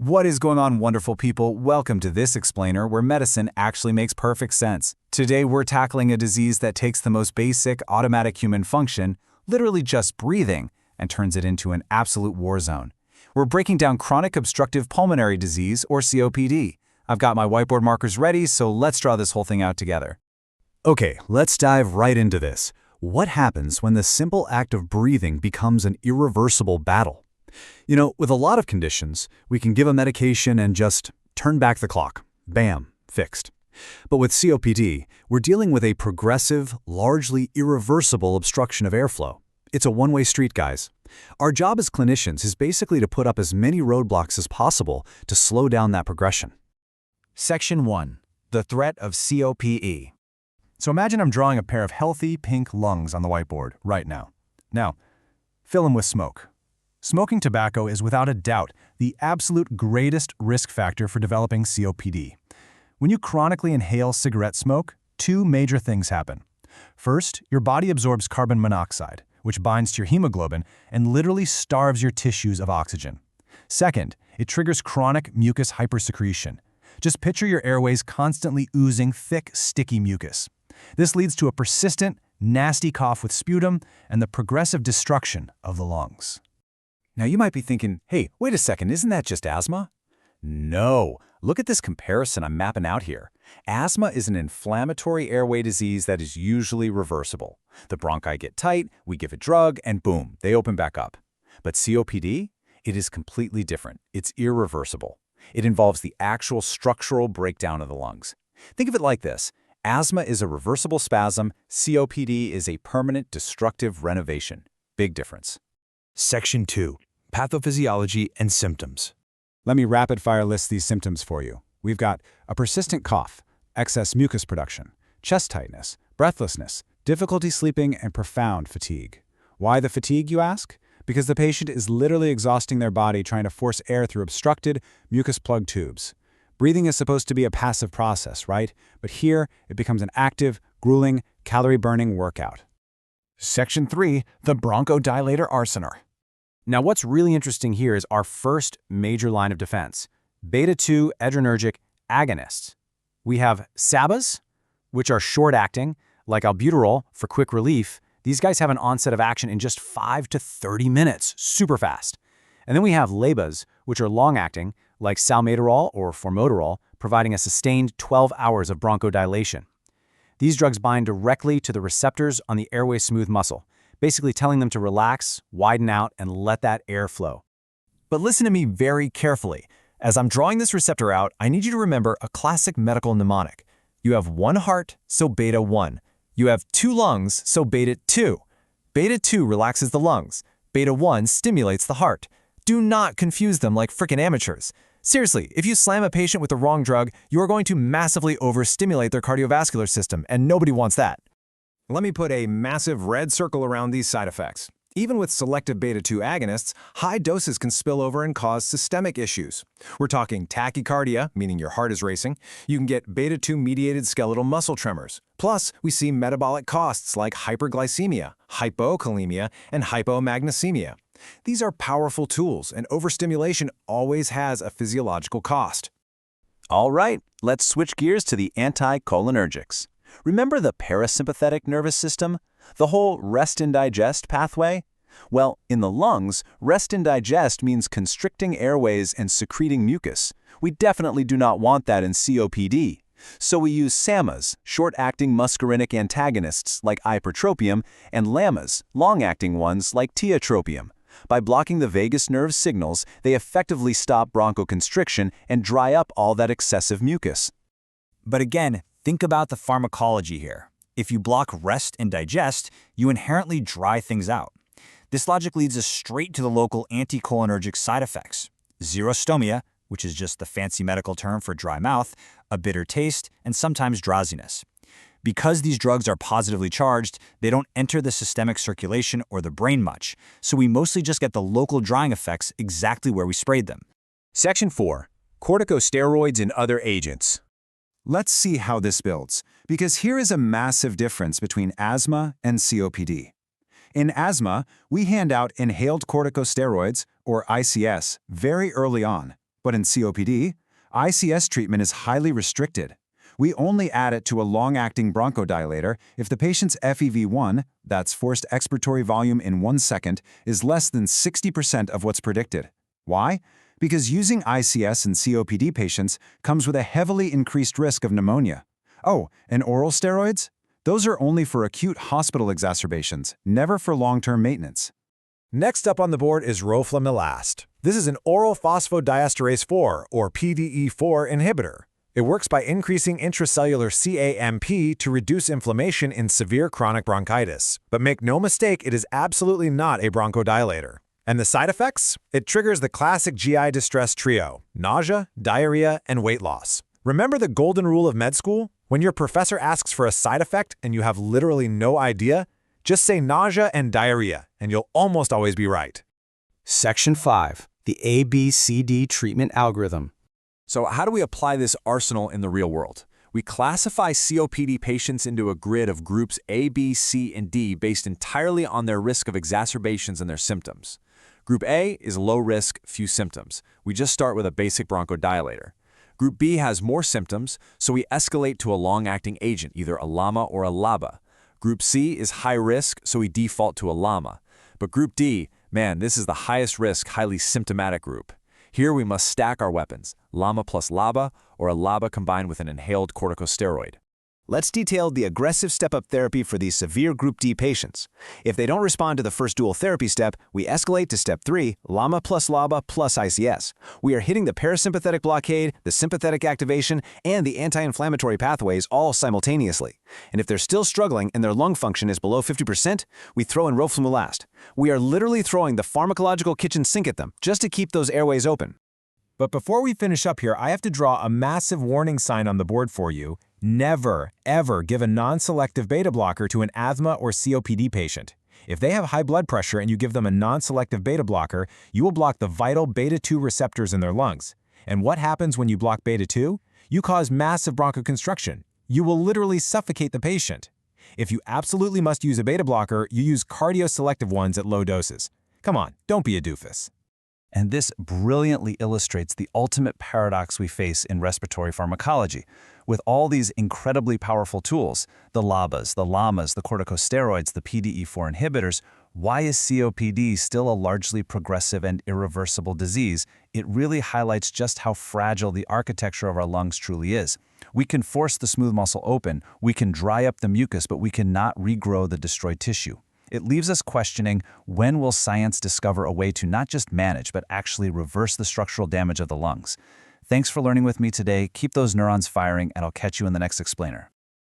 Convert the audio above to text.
What is going on, wonderful people? Welcome to this explainer where medicine actually makes perfect sense. Today we're tackling a disease that takes the most basic automatic human function, literally just breathing, and turns it into an absolute war zone. We're breaking down chronic obstructive pulmonary disease, or COPD. I've got my whiteboard markers ready, so let's draw this whole thing out together. Okay, let's dive right into this. What happens when the simple act of breathing becomes an irreversible battle? You know, with a lot of conditions, we can give a medication and just turn back the clock. Bam, fixed. But with COPD, we're dealing with a progressive, largely irreversible obstruction of airflow. It's a one-way street, guys. Our job as clinicians is basically to put up as many roadblocks as possible to slow down that progression. Section 1. The threat of COPE. So imagine I'm drawing a pair of healthy pink lungs on the whiteboard right now. Now, fill them with smoke. Smoking tobacco is without a doubt the absolute greatest risk factor for developing COPD. When you chronically inhale cigarette smoke, two major things happen. First, your body absorbs carbon monoxide, which binds to your hemoglobin and literally starves your tissues of oxygen. Second, it triggers chronic mucus hypersecretion. Just picture your airways constantly oozing thick, sticky mucus. This leads to a persistent, nasty cough with sputum and the progressive destruction of the lungs. Now you might be thinking, hey, wait a second, isn't that just asthma? No, look at this comparison I'm mapping out here. Asthma is an inflammatory airway disease that is usually reversible. The bronchi get tight, we give a drug, and boom, they open back up. But COPD? It is completely different. It's irreversible. It involves the actual structural breakdown of the lungs. Think of it like this. Asthma is a reversible spasm. COPD is a permanent destructive renovation. Big difference. Section 2. Pathophysiology and symptoms. Let me rapid-fire list these symptoms for you. We've got a persistent cough, excess mucus production, chest tightness, breathlessness, difficulty sleeping, and profound fatigue. Why the fatigue, you ask? Because the patient is literally exhausting their body trying to force air through obstructed, mucus-plugged tubes. Breathing is supposed to be a passive process, right? But here, it becomes an active, grueling, calorie-burning workout. Section 3. The bronchodilator arsenal. Now, what's really interesting here is our first major line of defense, beta-2 adrenergic agonists. We have SABAs, which are short-acting, like albuterol for quick relief. These guys have an onset of action in just 5 to 30 minutes, super fast. And then we have LABAs, which are long-acting, like salmeterol or formoterol, providing a sustained 12 hours of bronchodilation. These drugs bind directly to the receptors on the airway smooth muscle, basically telling them to relax, widen out, and let that air flow. But listen to me very carefully. As I'm drawing this receptor out, I need you to remember a classic medical mnemonic. You have one heart, so beta 1. You have two lungs, so beta 2. Beta 2 relaxes the lungs. Beta 1 stimulates the heart. Do not confuse them like frickin' amateurs. Seriously, if you slam a patient with the wrong drug, you are going to massively overstimulate their cardiovascular system, and nobody wants that. Let me put a massive red circle around these side effects. Even with selective beta-2 agonists, high doses can spill over and cause systemic issues. We're talking tachycardia, meaning your heart is racing. You can get beta-2-mediated skeletal muscle tremors. Plus, we see metabolic costs like hyperglycemia, hypokalemia, and hypomagnesemia. These are powerful tools, and overstimulation always has a physiological cost. All right, let's switch gears to the anticholinergics. Remember the parasympathetic nervous system? The whole rest and digest pathway? Well, in the lungs, rest and digest means constricting airways and secreting mucus. We definitely do not want that in COPD. So we use SAMAs, short-acting muscarinic antagonists like ipratropium, and LAMAs, long-acting ones like tiotropium. By blocking the vagus nerve signals, they effectively stop bronchoconstriction and dry up all that excessive mucus. But again, think about the pharmacology here. If you block rest and digest, you inherently dry things out. This logic leads us straight to the local anticholinergic side effects. Xerostomia, which is just the fancy medical term for dry mouth, a bitter taste, and sometimes drowsiness. Because these drugs are positively charged, they don't enter the systemic circulation or the brain much, so we mostly just get the local drying effects exactly where we sprayed them. Section 4. Corticosteroids and other agents. Let's see how this builds, because here is a massive difference between asthma and COPD. In asthma, we hand out inhaled corticosteroids, or ICS, very early on. But in COPD, ICS treatment is highly restricted. We only add it to a long-acting bronchodilator if the patient's FEV1, that's forced expiratory volume in 1 second, is less than 60% of what's predicted. Why? Because using ICS in COPD patients comes with a heavily increased risk of pneumonia. Oh, and oral steroids? Those are only for acute hospital exacerbations, never for long-term maintenance. Next up on the board is roflumilast. This is an oral phosphodiesterase 4, or PDE4 inhibitor. It works by increasing intracellular CAMP to reduce inflammation in severe chronic bronchitis. But make no mistake, it is absolutely not a bronchodilator. And the side effects? It triggers the classic GI distress trio: nausea, diarrhea, and weight loss. Remember the golden rule of med school? When your professor asks for a side effect and you have literally no idea, just say nausea and diarrhea, and you'll almost always be right. Section 5. The ABCD treatment algorithm. So how do we apply this arsenal in the real world? We classify COPD patients into a grid of groups A, B, C, and D based entirely on their risk of exacerbations and their symptoms. Group A is low risk, few symptoms. We just start with a basic bronchodilator. Group B has more symptoms, so we escalate to a long-acting agent, either a LAMA or a LABA. Group C is high risk, so we default to a LAMA. But Group D, man, this is the highest risk, highly symptomatic group. Here we must stack our weapons, LAMA plus LABA, or a LABA combined with an inhaled corticosteroid. Let's detail the aggressive step-up therapy for these severe Group D patients. If they don't respond to the first dual therapy step, we escalate to Step 3, LAMA plus LABA plus ICS. We are hitting the parasympathetic blockade, the sympathetic activation, and the anti-inflammatory pathways all simultaneously. And if they're still struggling and their lung function is below 50%, we throw in roflumilast. We are literally throwing the pharmacological kitchen sink at them just to keep those airways open. But before we finish up here, I have to draw a massive warning sign on the board for you. Never, ever give a non-selective beta blocker to an asthma or COPD patient. If they have high blood pressure and you give them a non-selective beta blocker, you will block the vital beta-2 receptors in their lungs. And what happens when you block beta-2? You cause massive bronchoconstriction. You will literally suffocate the patient. If you absolutely must use a beta blocker, you use cardioselective ones at low doses. Come on, don't be a doofus. And this brilliantly illustrates the ultimate paradox we face in respiratory pharmacology. With all these incredibly powerful tools, the LABAs, the LAMAs, the corticosteroids, the PDE4 inhibitors, why is COPD still a largely progressive and irreversible disease? It really highlights just how fragile the architecture of our lungs truly is. We can force the smooth muscle open, we can dry up the mucus, but we cannot regrow the destroyed tissue. It leaves us questioning, when will science discover a way to not just manage, but actually reverse the structural damage of the lungs? Thanks for learning with me today. Keep those neurons firing, and I'll catch you in the next explainer.